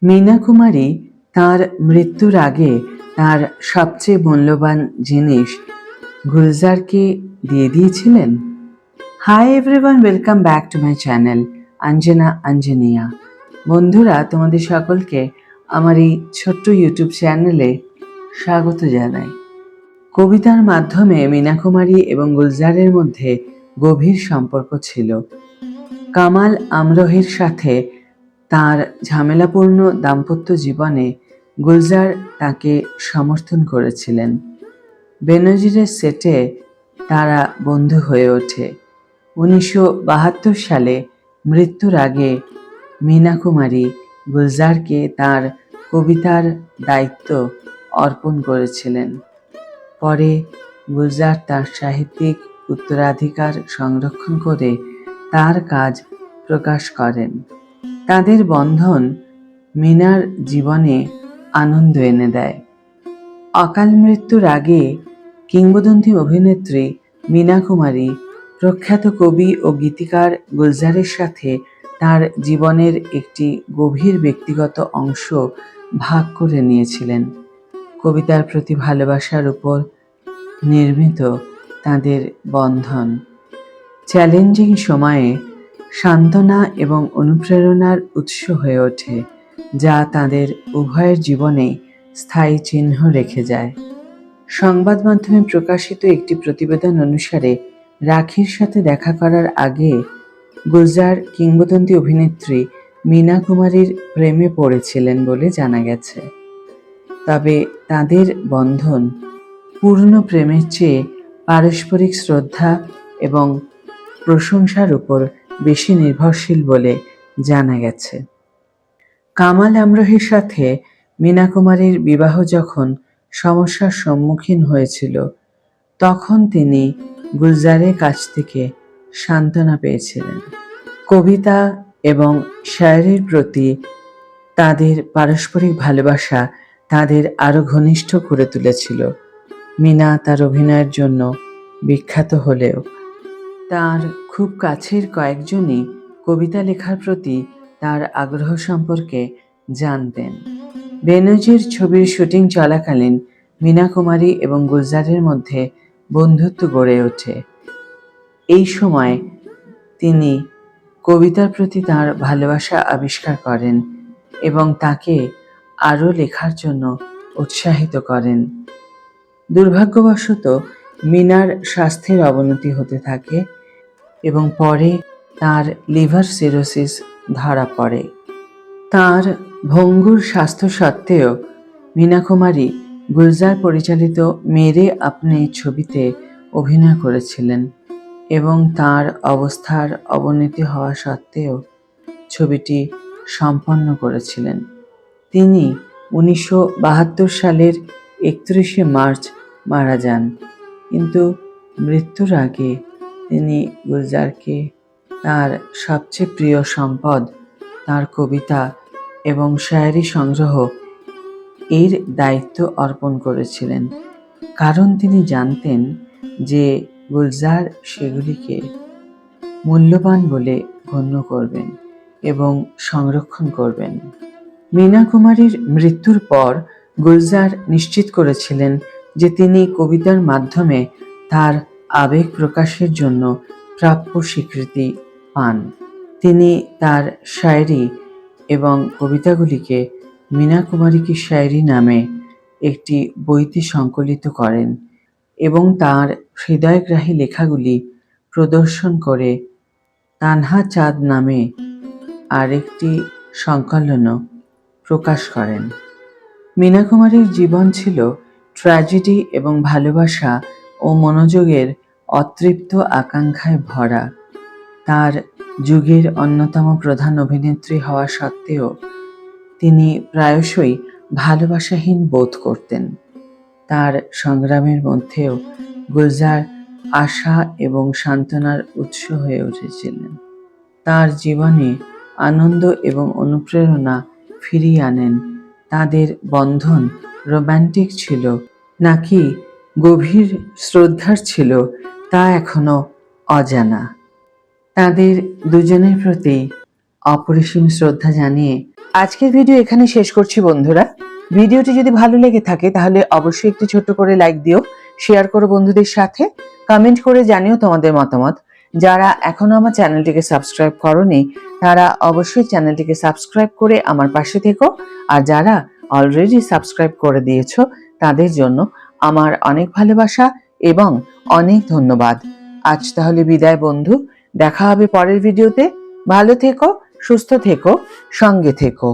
মীনা কুমারী তাঁর মৃত্যুর আগে তাঁর সবচেয়ে মূল্যবান জিনিস গুলজারকে দিয়ে দিয়েছিলেন। Hi everyone, welcome back to my channel Anjana Anjania. বন্ধুরা, তোমাদের সকলকে আমার এই ছোট্ট ইউটিউব চ্যানেলে স্বাগত জানাই। কবিতার মাধ্যমে মীনা কুমারী এবং গুলজারের মধ্যে গভীর সম্পর্ক ছিল। কামাল আমরোহের সাথে তার ঝামেলাপূর্ণ দাম্পত্য জীবনে গুলজার তাকে সমর্থন করেছিলেন। বেনজিরের সেটে তারা বন্ধু হয়ে ওঠে। 1972 সালে মৃত্যুর আগে মীনা কুমারী গুলজারকে তার কবিতার দায়িত্ব অর্পণ করেছিলেন। পরে গুলজার তার সাহিত্যিক উত্তরাধিকার সংরক্ষণ করে তার কাজ প্রকাশ করেন। তাদের বন্ধন মীনার জীবনে আনন্দ এনে দেয়। অকাল মৃত্যুর আগে কিংবদন্তি অভিনেত্রী মীনা কুমারী প্রখ্যাত কবি ও গীতিকার গুলজারের সাথে তার জীবনের একটি গভীর ব্যক্তিগত অংশ ভাগ করে নিয়েছিলেন। কবিতার প্রতি ভালোবাসার উপর নির্মিত তাদের বন্ধন চ্যালেঞ্জিং সময়ে সান্ত্বনা এবং অনুপ্রেরণার উৎস হয়ে ওঠে, যা তাদের উভয়ের জীবনে স্থায়ী চিহ্ন রেখে যায়। সংবাদ মাধ্যমে প্রকাশিত একটি প্রতিবেদন অনুসারে রাখির সাথে দেখা করার আগে গুলজার কিংবদন্তি অভিনেত্রী মীনা কুমারীর প্রেমে পড়েছিলেন বলে জানা গেছে। তবে তাদের বন্ধন পূর্ণ প্রেমের চেয়ে পারস্পরিক শ্রদ্ধা এবং প্রশংসার উপর বেশি নির্ভরশীল বলে জানা গেছে। কামাল আমরোহের সাথে মীনা কুমারীর বিবাহ যখন সমস্যার সম্মুখীন হয়েছিল, তখন তিনি গুলজারের কাছ থেকে সান্ত্বনা পেয়েছিলেন। কবিতা এবং শায়েরির প্রতি তাদের পারস্পরিক ভালোবাসা তাদের আরও ঘনিষ্ঠ করে তুলেছিল। মীনা তার অভিনয়ের জন্য বিখ্যাত হলেও তার খুব কাছের কয়েকজনই কবিতা লেখার প্রতি তার আগ্রহ সম্পর্কে জানতেন। বেনজির ছবির শুটিং চলাকালীন মীনা কুমারী এবং গুলজারের মধ্যে বন্ধুত্ব গড়ে ওঠে। এই সময় তিনি কবিতার প্রতি তার ভালোবাসা আবিষ্কার করেন এবং তাকে আরও লেখার জন্য উৎসাহিত করেন। দুর্ভাগ্যবশত মীনার স্বাস্থ্যের অবনতি হতে থাকে এবং পরে তার লিভার সিরোসিস ধরা পড়ে। তার ভঙ্গুর স্বাস্থ্য সত্ত্বেও মীনা কুমারী গুলজার পরিচালিত মেরে আপনে ছবিতে অভিনয় করেছিলেন এবং তার অবস্থার অবনতি হওয়া সত্ত্বেও ছবিটি সম্পন্ন করেছিলেন। তিনি 1972 সালের 31শে মার্চ মারা যান, কিন্তু মৃত্যুর আগে তিনি গুলজারকে তার সবচেয়ে প্রিয় সম্পদ, তার কবিতা এবং শায়েরি সংগ্রহ এর দায়িত্ব অর্পণ করেছিলেন, কারণ তিনি জানতেন যে গুলজার সেগুলিকে মূল্যবান বলে গণ্য করবেন এবং সংরক্ষণ করবেন। মীনা কুমারীর মৃত্যুর পর গুলজার নিশ্চিত করেছিলেন যে তিনি কবিতার মাধ্যমে তার আবেগ প্রকাশের জন্য প্রাপ্য স্বীকৃতি পান। তিনি তার শায়েরি এবং কবিতাগুলিকে মীনা কুমারী কি শায়েরি নামে একটি বইতে সংকলিত করেন এবং তার হৃদয়গ্রাহী লেখাগুলি প্রদর্শন করে তানহা চাঁদ নামে আরেকটি সংকলনও প্রকাশ করেন। মীনা কুমারীর জীবন ছিল ট্র্যাজেডি এবং ভালোবাসা ও মনোযোগের অতৃপ্ত আকাঙ্ক্ষায় ভরা। তার যুগের অন্যতম প্রধান অভিনেত্রী হওয়া সত্ত্বেও তিনি প্রায়শই ভালোবাসাহীন বোধ করতেন। তার সংগ্রামের মধ্যেও গুলজার আশা এবং সান্ত্বনার উৎস হয়ে উঠেছিলেন। তার জীবনে আনন্দ এবং অনুপ্রেরণা ফিরিয়ে আনেন। তাদের বন্ধন রোম্যান্টিক ছিল নাকি গভীর শ্রদ্ধার ছিল তা এখনো অজানা। তাদের দুজনের প্রতি অপরিসীম শ্রদ্ধা জানিয়ে আজকের ভিডিও এখানে শেষ করছি বন্ধুরা। ভিডিওটি যদি ভালো লেগে থাকে তাহলে অবশ্যই একটি ছোট্ট করে লাইক দিও, শেয়ার করো বন্ধুদের সাথে, কমেন্ট করে জানিও তোমাদের মতামত। যারা এখনো আমার চ্যানেলটিকে সাবস্ক্রাইব করোনি তারা অবশ্যই চ্যানেলটিকে সাবস্ক্রাইব করে আমার পাশে থেকো, আর যারা অলরেডি সাবস্ক্রাইব করে দিয়েছো তাদের জন্য আমার অনেক ভালোবাসা এবং অনেক ধন্যবাদ। আজ তাহলে বিদায় বন্ধু, দেখা হবে পরের ভিডিওতে। ভালো থেকো, সুস্থ থেকো, সঙ্গে থেকো।